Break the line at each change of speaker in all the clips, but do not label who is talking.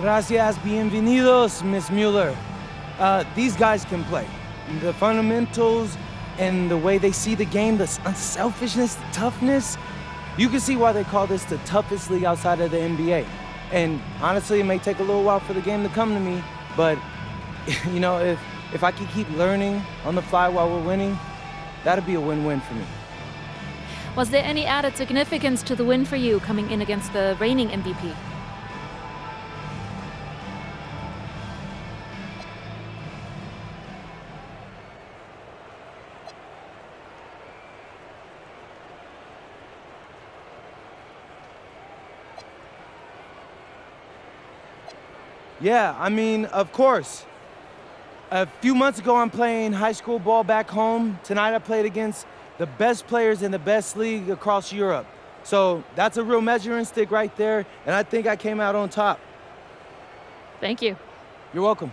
Gracias, bienvenidos, Miss Mueller. These guys can play. The fundamentals and the way they see the game, the unselfishness, the toughness. You can see why they call this the toughest league outside of the NBA. And honestly, it may take a little while for the game to come to me, but you know, if I could keep learning on the fly while we're winning, that'd be a win-win for me.
Was there any added significance to the win for you coming in against the reigning MVP?
Yeah, I mean, of course. A few months ago, I'm playing high school ball back home. Tonight, I played against the best players in the best league across Europe. So that's a real measuring stick right there, and I think I came out on top.
Thank you.
You're welcome.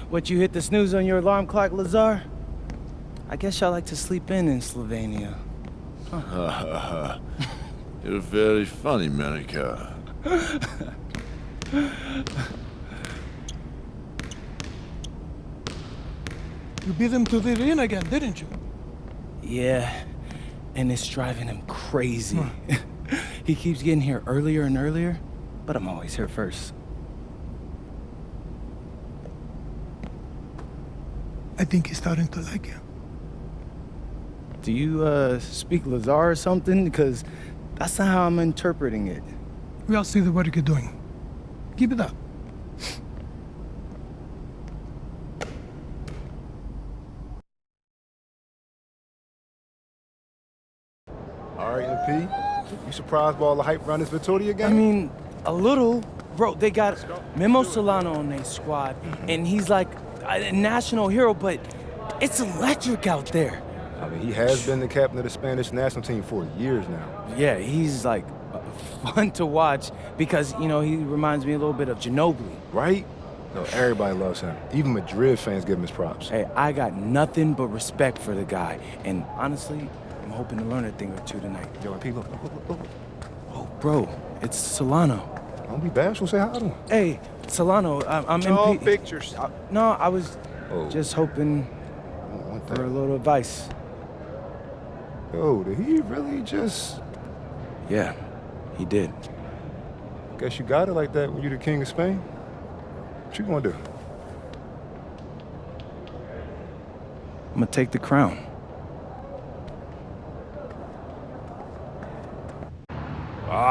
What, you hit the snooze on your alarm clock, Lazar? I guess y'all like to sleep in Slovenia.
Huh. You're very funny, Monica.
You beat him to the arena again, didn't you?
Yeah, and it's driving him crazy. He keeps getting here earlier and earlier, but I'm always here first.
I think he's starting to like you.
Do you, speak Lazar or something? Because that's not how I'm interpreting it.
We all see the work you're doing. Keep it up.
All right, MP. You surprised by all the hype around this Vittoria game?
I mean, a little. Bro, they got Memo Solano on their squad, and he's like a national hero, but it's electric out there.
I mean, he has been the captain of the Spanish national team for years now.
Yeah, he's like fun to watch because, you know, he reminds me a little bit of Ginobili.
Right? No, everybody loves him. Even Madrid fans give him his props.
Hey, I got nothing but respect for the guy, and honestly, I'm hoping to learn a thing or two tonight.
Yo, MP, look.
Oh, Bro, it's Solano.
Don't be bashful, say hi to him.
Hey, Solano, I'm
No
MP.
pictures.
No, I was just hoping
I don't want
for a
that.
little advice.
Yo, did he really just...
Yeah, he did.
Guess you got it like that when you the king of Spain? What you gonna do?
I'm gonna take the crown.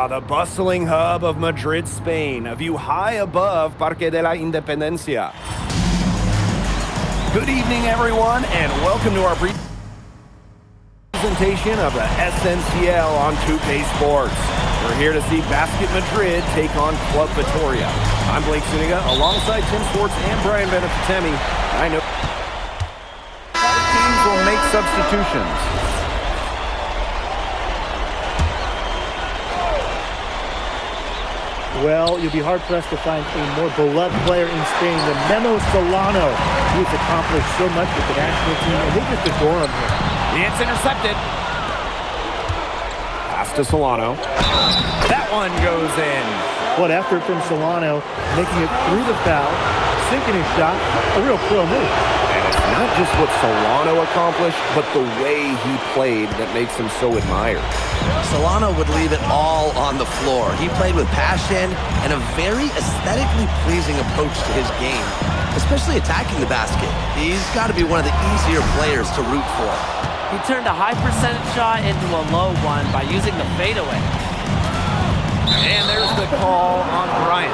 The bustling hub of Madrid, Spain, a view high above Parque de la Independencia. Good evening, everyone, and welcome to our presentation of the SNCL on 2K Sports. We're here to see Basket Madrid take on Club Vitoria. I'm Blake Zuniga, alongside Tim Swartz and Brian Benefitemi. I know teams will make substitutions.
Well, you'll be hard-pressed to find a more beloved player in Spain than Memo Solano. He has accomplished so much with the national team, and they just adore him here.
It's intercepted. Pass to Solano. That one goes in.
What effort from Solano, making it through the foul, sinking his shot, a real pro move.
And it's not just what Solano accomplished, but the way he played that makes him so admired.
Solano would leave it all on the floor. He played with passion and a very aesthetically pleasing approach to his game, especially attacking the basket. He's got to be one of the easier players to root for.
He turned a high percentage shot into a low one by using the fadeaway.
And there's the call on Bryant.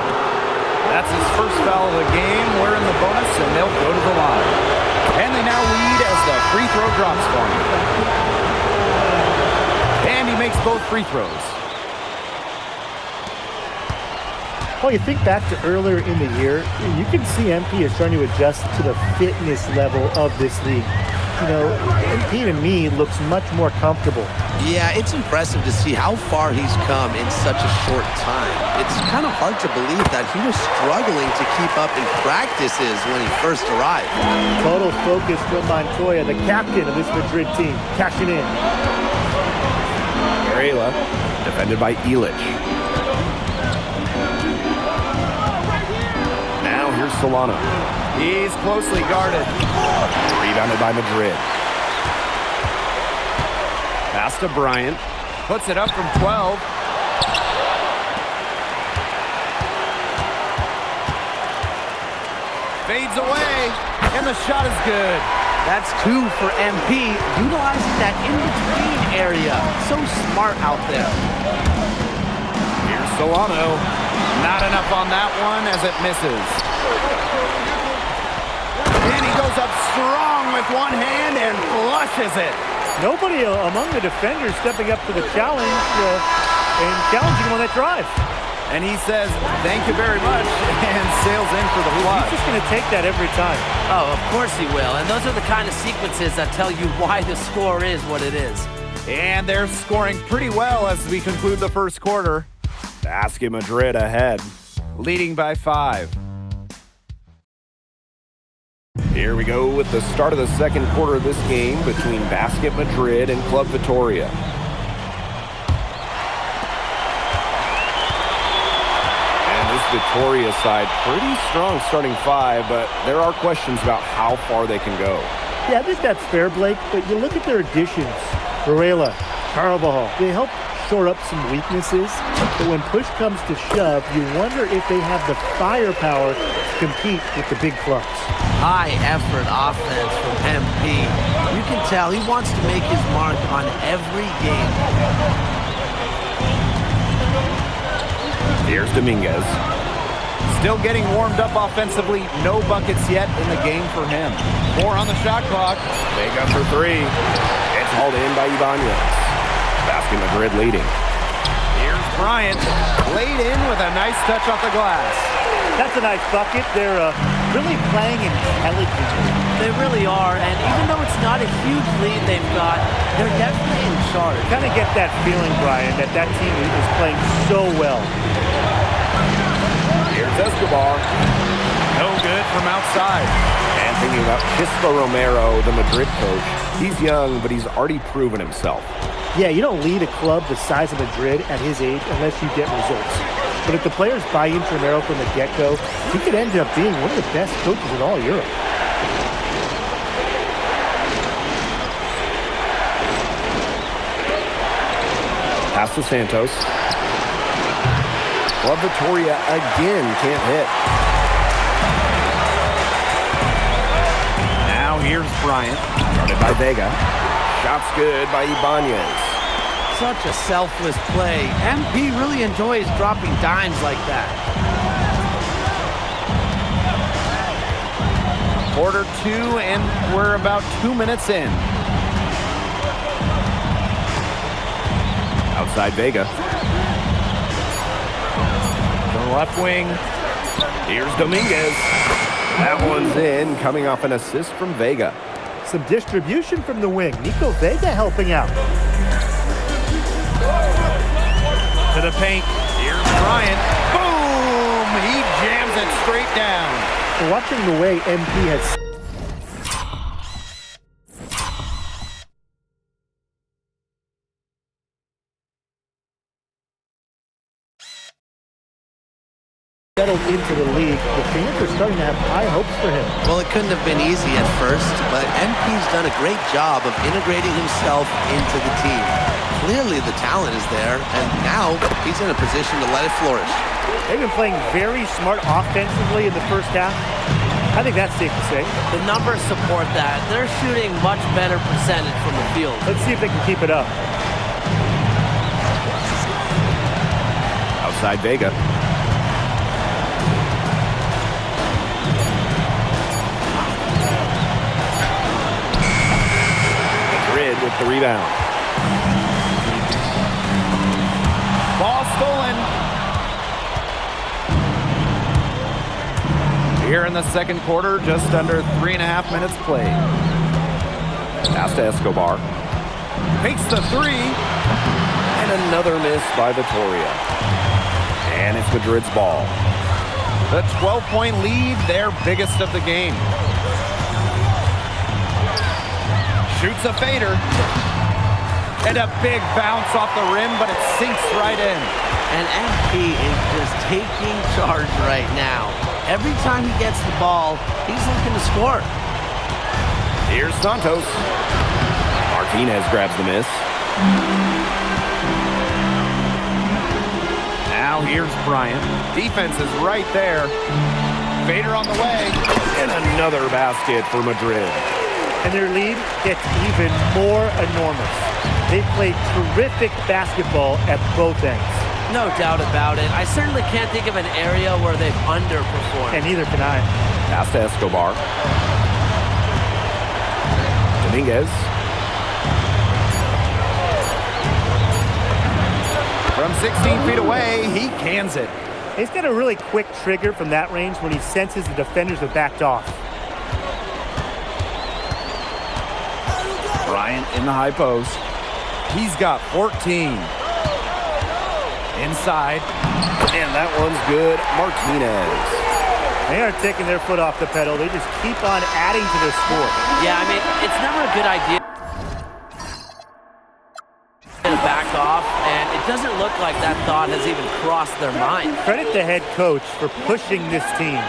That's his first foul of the game. We're in the bonus, and they'll go to the line. And they now lead as the free throw drops for him. And he makes both free throws.
Well, you think back to earlier in the year, you can see MP is starting to adjust to the fitness level of this league. You know, MP to me looks much more comfortable.
Yeah, it's impressive to see how far he's come in such a short time. It's kind of hard to believe that he was struggling to keep up in practices when he first arrived.
Total focus from Montoya, the captain of this Madrid team, cashing in.
Varela, defended by Illich. Now here's Solano. He's closely guarded. Rebounded by Madrid. Pass to Bryant. Puts it up from 12. Fades away, and the shot is good.
That's two for MP, utilizing that in-between area. So smart out there.
Here's Solano. Not enough on that one as it misses. And he goes up strong with one hand and flushes it.
Nobody among the defenders stepping up to the challenge and challenging him on that drive.
And he says, thank you very much, and sails in for the flush.
He's just going to take that every time.
Oh, of course he will. And those are the kind of sequences that tell you why the score is what it is.
And they're scoring pretty well as we conclude the first quarter. Basket Madrid ahead, leading by 5. Here we go with the start of the second quarter of this game between Basket Madrid and Club Vitoria. And this Vitoria side, pretty strong starting 5, but there are questions about how far they can go.
Yeah, I think that's fair, Blake, but you look at their additions. Varela, Carvajal, they help shore up some weaknesses, but when push comes to shove, you wonder if they have the firepower to compete with the big clubs.
High effort offense from MP. You can tell he wants to make his mark on every game.
Here's Dominguez. Still getting warmed up offensively. No buckets yet in the game for him. 4 on the shot clock. Big up for 3. It's hauled in by Ibanez. Basket Madrid leading. Here's Bryant. Laid in with a nice touch off the glass.
That's a nice bucket. They're really playing intelligently.
They really are, and even though it's not a huge lead they've got, they're definitely in charge.
Kind of get that feeling, Brian, that team is playing so well.
Here's Escobar. No good from outside. And thinking about Chispa Romero, the Madrid coach. He's young, but he's already proven himself.
Yeah, you don't lead a club the size of Madrid at his age unless you get results. But if the players buy into Romero from the get-go, he could end up being one of the best coaches in all Europe.
Pass to Santos. Club Vitoria again can't hit. Now here's Bryant. Started by Vega. Shot's good by Ibanez.
Such a selfless play. MP really enjoys dropping dimes like that.
Quarter 2, and we're about 2 minutes in. Outside Vega. The left wing. Here's Dominguez. That one's in, coming off an assist from Vega.
Some distribution from the wing. Nico Vega helping out.
To the paint. Here's Bryant. Boom! He jams it straight down.
Watching the way MP has settled into the league, the fans are starting to have high hopes for him.
Well, it couldn't have been easy at first, but MP's done a great job of integrating himself into the team. Clearly the talent is there, and now he's in a position to let it flourish.
They've been playing very smart offensively in the first half. I think that's safe to say.
The numbers support that. They're shooting much better percentage from the field.
Let's see if they can keep it up.
Outside Vega. Madrid with the rebound. Ball stolen. Here in the second quarter, just under 3.5 minutes played. Pass to Escobar. Takes the three. And another miss by Vitoria. And it's Madrid's ball. The 12-point lead, their biggest of the game. Shoots a fader. And a big bounce off the rim, but it sinks right in.
And MP is just taking charge right now. Every time he gets the ball, he's looking to score.
Here's Santos. Martinez grabs the miss. Now here's Bryant. Defense is right there. Fader on the way. And another basket for Madrid.
And their lead gets even more enormous. They've played terrific basketball at both ends.
No doubt about it. I certainly can't think of an area where they've underperformed.
And neither can I.
Pass to Escobar. Dominguez. From 16 feet away, he cans it.
He's got a really quick trigger from that range when he senses the defenders have backed off.
Bryant in the high post. He's got 14. Inside. And that one's good. Martinez.
They aren't taking their foot off the pedal. They just keep on adding to their score.
Yeah, I mean, it's never a good idea to back off, and it doesn't look like that thought has even crossed their mind.
Credit the head coach for pushing this team.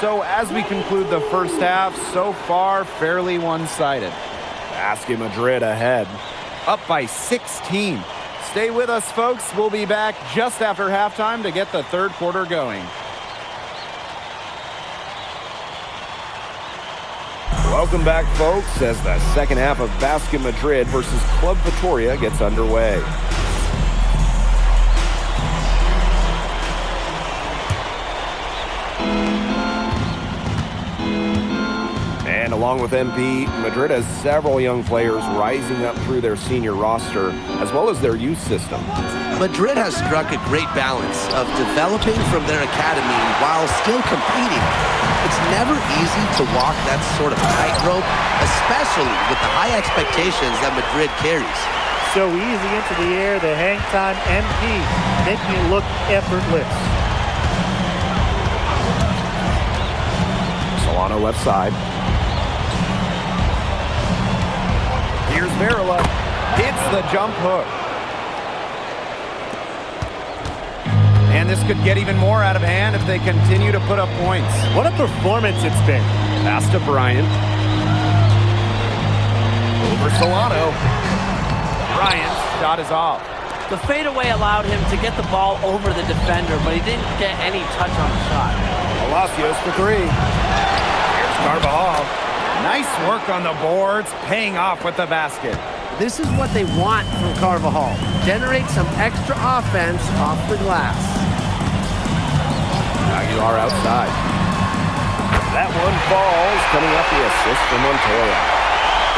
So as we conclude the first half, so far fairly one-sided. Basket Madrid ahead. Up by 16. Stay with us, folks. We'll be back just after halftime to get the third quarter going. Welcome back, folks, as the second half of Basket Madrid versus Club Vitoria gets underway. And along with MP, Madrid has several young players rising up through their senior roster, as well as their youth system.
Madrid has struck a great balance of developing from their academy while still competing. It's never easy to walk that sort of tightrope, especially with the high expectations that Madrid carries.
So easy into the air, the hang time, MP, making it look effortless.
Solano left side. Here's Varela. Hits the jump hook. And this could get even more out of hand if they continue to put up points.
What a performance it's been.
Pass to Bryant. Over Solano. Bryant's shot is off.
The fadeaway allowed him to get the ball over the defender, but he didn't get any touch on the shot.
Palacios for three. Here's Carvajal. Nice work on the boards, paying off with the basket.
This is what they want from Carvajal. Generate some extra offense off the glass.
Aguilar outside. That one falls, coming off the assist from Montoya.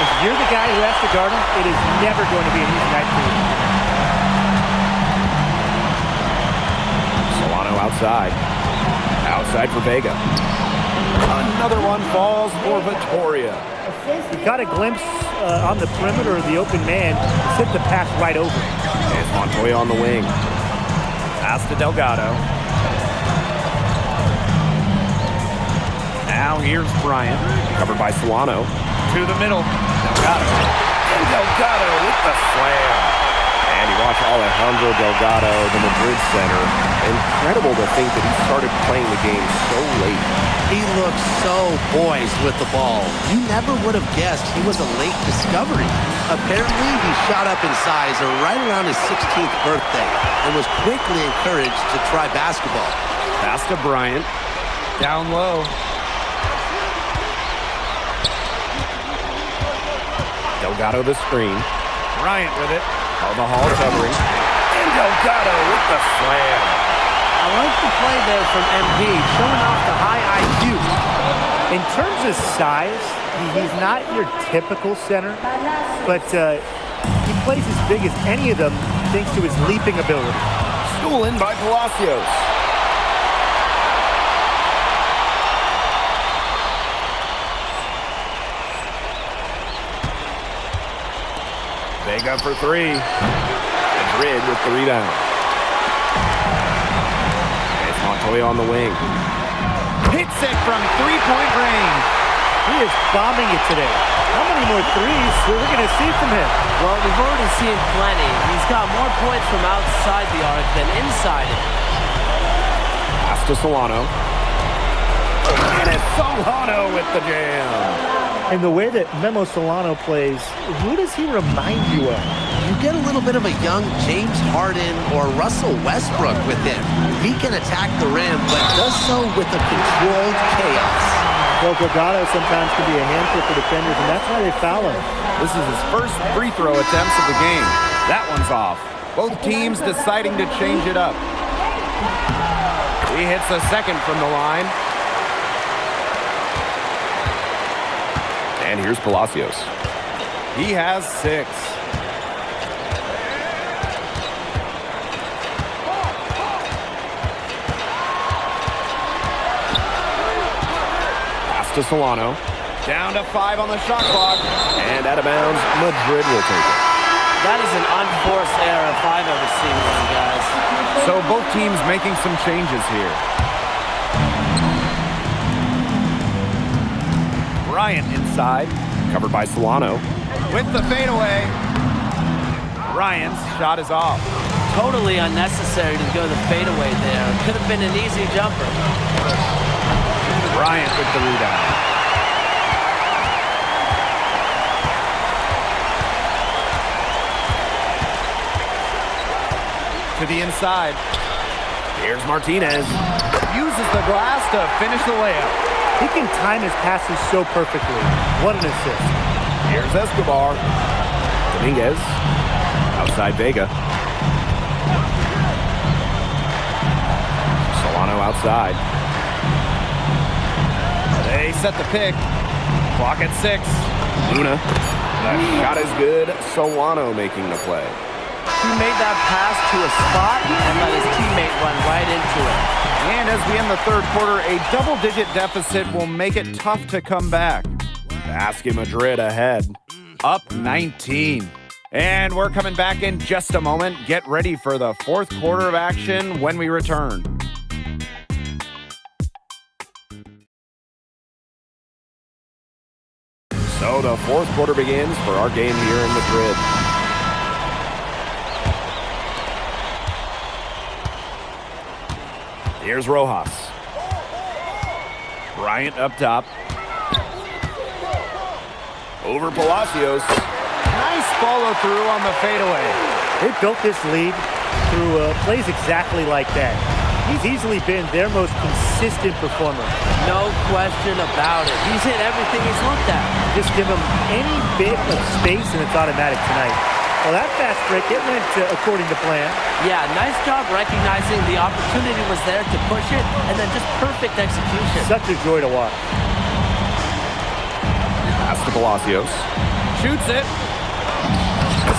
If you're the guy who has to guard him, it is never going to be an easy night for you.
Solano outside. Outside for Vega. Another one falls for Vitoria.
He got a glimpse on the perimeter of the open man. Sent the pass right over.
It's Montoya on the wing. Pass to Delgado. Now here's Bryant. Covered by Solano. To the middle. Delgado. And Delgado with the slam. And you watch Alejandro Delgado, the Madrid center. Incredible to think that he started playing the game so late.
He looks so poised with the ball. You never would have guessed he was a late discovery. Apparently, he shot up in size right around his 16th birthday and was quickly encouraged to try basketball.
Pass to Bryant. Down low. Delgado the screen. Bryant with it. Carvajal covering. And Delgado with the slam.
I like the play there from MP, showing off the high IQ.
In terms of size, he's not your typical center, but he plays as big as any of them thanks to his leaping ability.
Stolen by Palacios. Vega for three. Madrid with the rebound. It's Montoya on the wing. Hits it from three-point range.
He is bombing it today. How many more threes are we going to see from him?
Well, we've already seen plenty. He's got more points from outside the arc than inside it.
Pass to Solano. And it's Solano with the jam.
And the way that Memo Solano plays, who does he remind you of?
You get a little bit of a young James Harden or Russell Westbrook with him. He can attack the rim, but does so with a controlled chaos.
Well, Delgado sometimes can be a handful for defenders, and that's why they foul him.
This is his first free throw attempts of the game. That one's off. Both teams deciding to change it up. He hits a second from the line. And here's Palacios. He has 6. Pass to Solano. Down to 5 on the shot clock. And out of bounds, Madrid will take it.
That is an unforced error if I've ever seen one, guys.
So both teams making some changes here. Bryant inside, covered by Solano. With the fadeaway, Bryant's shot is off.
Totally unnecessary to go the fadeaway there. Could have been an easy jumper.
Bryant with the rebound. To the inside. Here's Martinez. Uses the glass to finish the layup.
He can time his passes so perfectly. What an assist.
Here's Escobar. Dominguez. Outside Vega. Solano outside. They set the pick. Clock at 6. Luna. The shot is good. Solano making the play.
He made that pass to a spot and let his teammate run right into it.
And as we end the third quarter, a double-digit deficit will make it tough to come back. Basket Madrid ahead, up 19. And we're coming back in just a moment. Get ready for the fourth quarter of action when we return. So the fourth quarter begins for our game here in Madrid. Here's Rojas. Bryant up top. Over Palacios. Nice follow through on the fadeaway.
They built this lead through plays exactly like that. He's easily been their most consistent performer.
No question about it. He's hit everything he's looked at.
Just give him any bit of space and it's automatic tonight. Well, that fast break, it went according to plan.
Yeah, nice job recognizing the opportunity was there to push it, and then just perfect execution.
Such a joy to watch.
Pass to Palacios. Shoots it.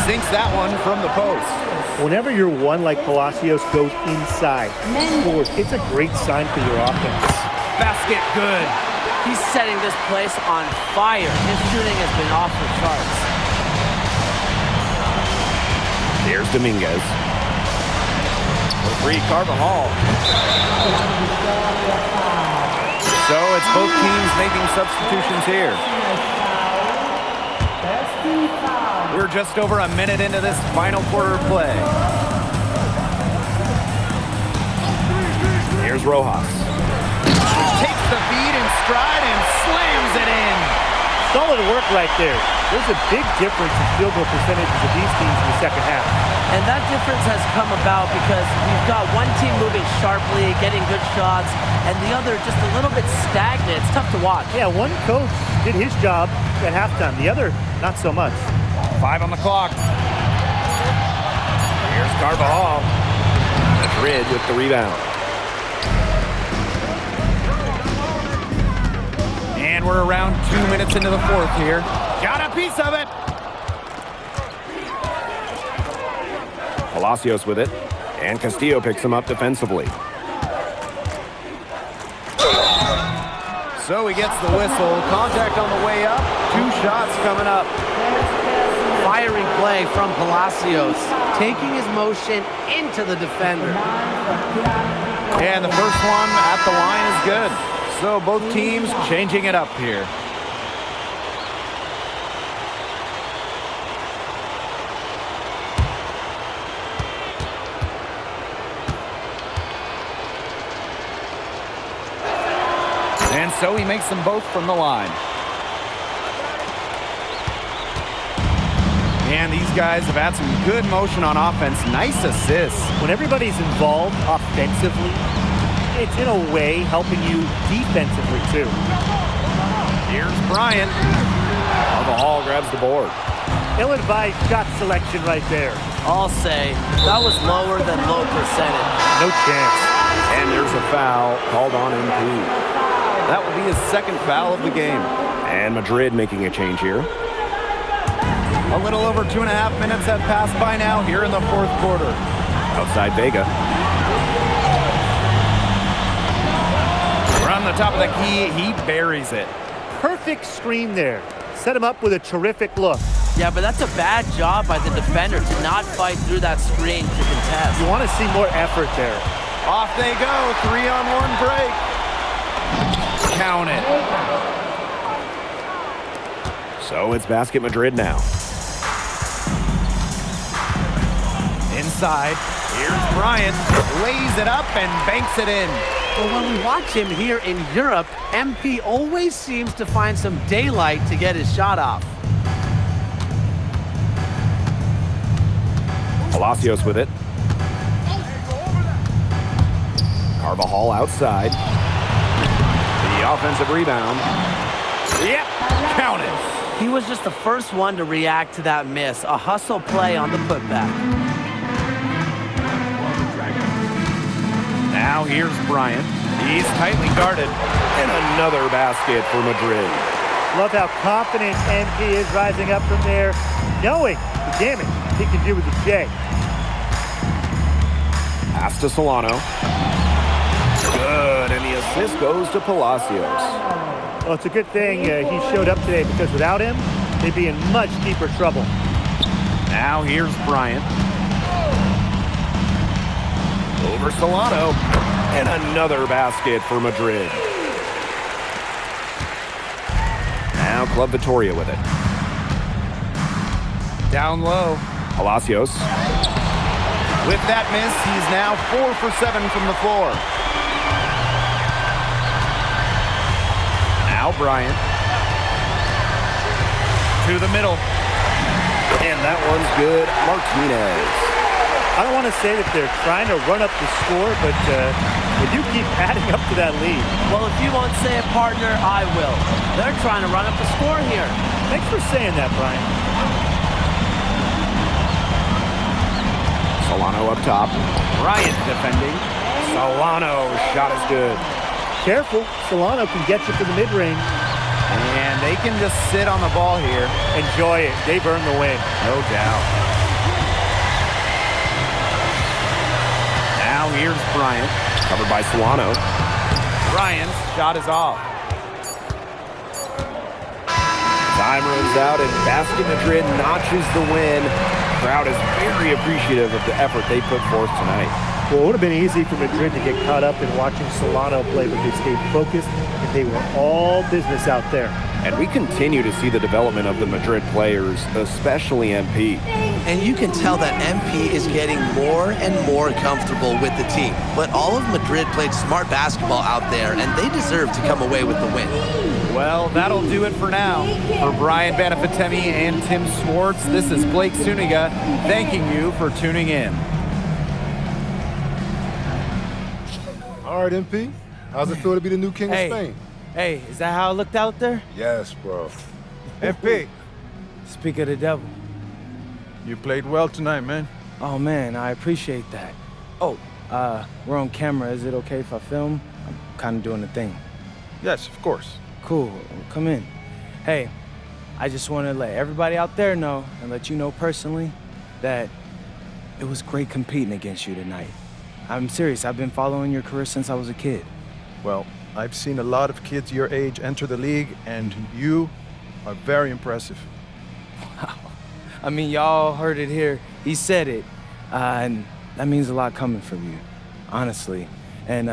Sinks that one from the post.
Whenever your one like Palacios goes inside, scores, it's a great sign for your offense.
Basket good.
He's setting this place on fire. His shooting has been off the charts.
Here's Dominguez. For three, Carvajal. So it's both teams making substitutions here. We're just over a minute into this final quarter of play. Here's Rojas. Takes the feed in stride and slams it in.
Solid work right there. There's a big difference in field goal percentages of these teams in the second half.
And that difference has come about because we've got one team moving sharply, getting good shots, and the other just a little bit stagnant. It's tough to watch.
Yeah, one coach did his job at halftime. The other, not so much.
5 on the clock. Here's Carvajal. Madrid with the rebound. And we're around 2 minutes into the fourth here. Got a piece of it. Palacios with it. And Castillo picks him up defensively. So he gets the whistle. Contact on the way up. 2 shots coming up.
Firing play from Palacios, taking his motion into the defender.
And the first one at the line is good. So both teams changing it up here. And so he makes them both from the line. And these guys have had some good motion on offense. Nice assists.
When everybody's involved offensively, it's in a way helping you defensively too.
Here's Bryant. Carvajal grabs the board.
Ill-advised shot selection right there.
I'll say that was lower than low percentage.
No chance.
And there's a foul called on MP. That will be his second foul of the game. And Madrid making a change here. A little over 2.5 minutes have passed by now here in the fourth quarter. Outside Vega. From the top of the key, he buries it.
Perfect screen there. Set him up with a terrific look.
Yeah, but that's a bad job by the defender to not fight through that screen to contest.
You want to see more effort there.
Off they go. 3-on-1 break. Count it. So it's Basket Madrid now. Inside, here's Bryant, lays it up and banks it in.
But when we watch him here in Europe, MP always seems to find some daylight to get his shot off.
Palacios with it. Carvajal outside. The offensive rebound. Yep, count it.
He was just the first one to react to that miss. A hustle play on the putback.
Now here's Bryant. He's tightly guarded. And another basket for Madrid.
Love how confident MP is rising up from there, knowing the damage he can do with the J.
Pass to Solano. Good, and the assist goes to Palacios.
Well, it's a good thing he showed up today because without him, they'd be in much deeper trouble.
Now here's Bryant. Over Solano. And another basket for Madrid. Now Club Vitoria with it. Down low. Palacios. With that miss, he's now 4 for 7 from the floor. Now Bryant. To the middle. And that one's good. Martinez.
I don't want to say that they're trying to run up the score, but they do keep adding up to that lead.
Well, if you won't say it, partner, I will. They're trying to run up the score here.
Thanks for saying that, Brian.
Solano up top. Bryant defending. Solano, shot is good.
Careful, Solano can get you to the mid-range.
And they can just sit on the ball here.
Enjoy it. They've earned the win.
No doubt. Now here's Bryant, covered by Solano. Bryant's shot is off. Time runs out and Basket Madrid notches the win. Crowd is very appreciative of the effort they put forth tonight.
Well, it would have been easy for Madrid to get caught up in watching Solano play, but they stayed focused, and they were all business out there.
And we continue to see the development of the Madrid players, especially MP.
And you can tell that MP is getting more and more comfortable with the team. But all of Madrid played smart basketball out there, and they deserve to come away with the win.
Well, that'll do it for now. For Brian Banafitemi and Tim Swartz, this is Blake Suniga thanking you for tuning in.
All right, MP. How's it feel to be the new king of Spain?
Hey, is that how it looked out there?
Yes, bro.
MP. Speak of the devil.
You played well tonight, man.
Oh, man, I appreciate that. Oh, we're on camera. Is it okay if I film? I'm kind of doing the thing.
Yes, of course.
Cool. Come in. Hey, I just want to let everybody out there know and let you know personally that it was great competing against you tonight. I'm serious. I've been following your career since I was a kid.
Well, I've seen a lot of kids your age enter the league, and you are very impressive.
Wow. I mean, y'all heard it here. He said it. And that means a lot coming from you, honestly. And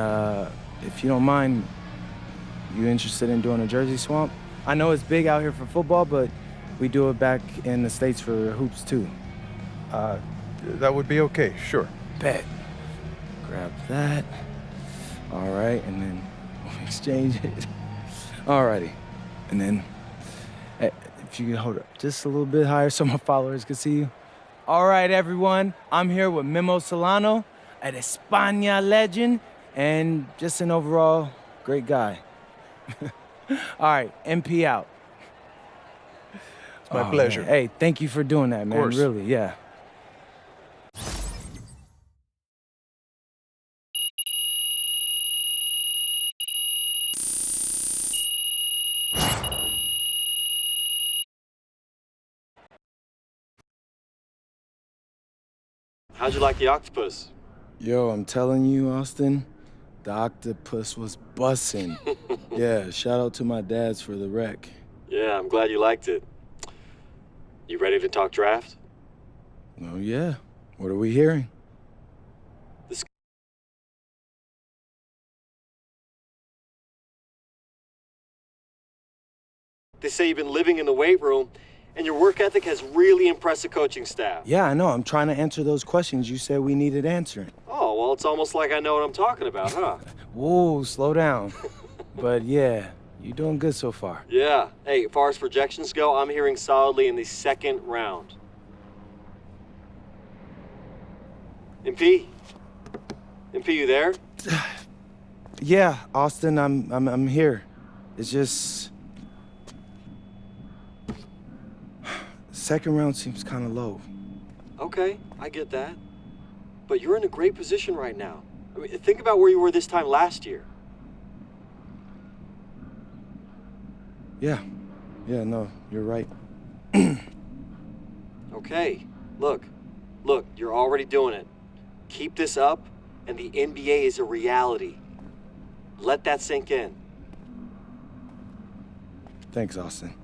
if you don't mind, you interested in doing a jersey swap? I know it's big out here for football, but we do it back in the States for hoops, too.
That would be okay, sure.
Bet. Grab that. All right, and then we'll exchange it. Alrighty. And then, if you can hold it just a little bit higher so my followers can see you. All right, everyone. I'm here with Memo Solano, an España legend, and just an overall great guy. All right, MP out.
It's my pleasure.
Man. Hey, thank you for doing that, man.
Of course.
Really, yeah.
How'd you like the octopus?
Yo, I'm telling you, Austin, the octopus was bussin'. Yeah, shout out to my dads for the wreck.
Yeah, I'm glad you liked it. You ready to talk draft?
Oh, yeah. What are we hearing?
They say you've been living in the weight room, and your work ethic has really impressed the coaching staff.
Yeah, I know. I'm trying to answer those questions you said we needed answering.
Oh, well, it's almost like I know what I'm talking about, huh?
Whoa, slow down. But yeah, you're doing good so far.
Yeah. Hey, as far as projections go, I'm hearing solidly in the second round. MP? MP, you there?
Yeah, Austin, I'm here. It's just... Second round seems kind of low.
Okay, I get that. But you're in a great position right now. I mean, think about where you were this time last year.
Yeah, no, you're right.
Okay, look, you're already doing it. Keep this up, and the NBA is a reality. Let that sink in.
Thanks, Austin.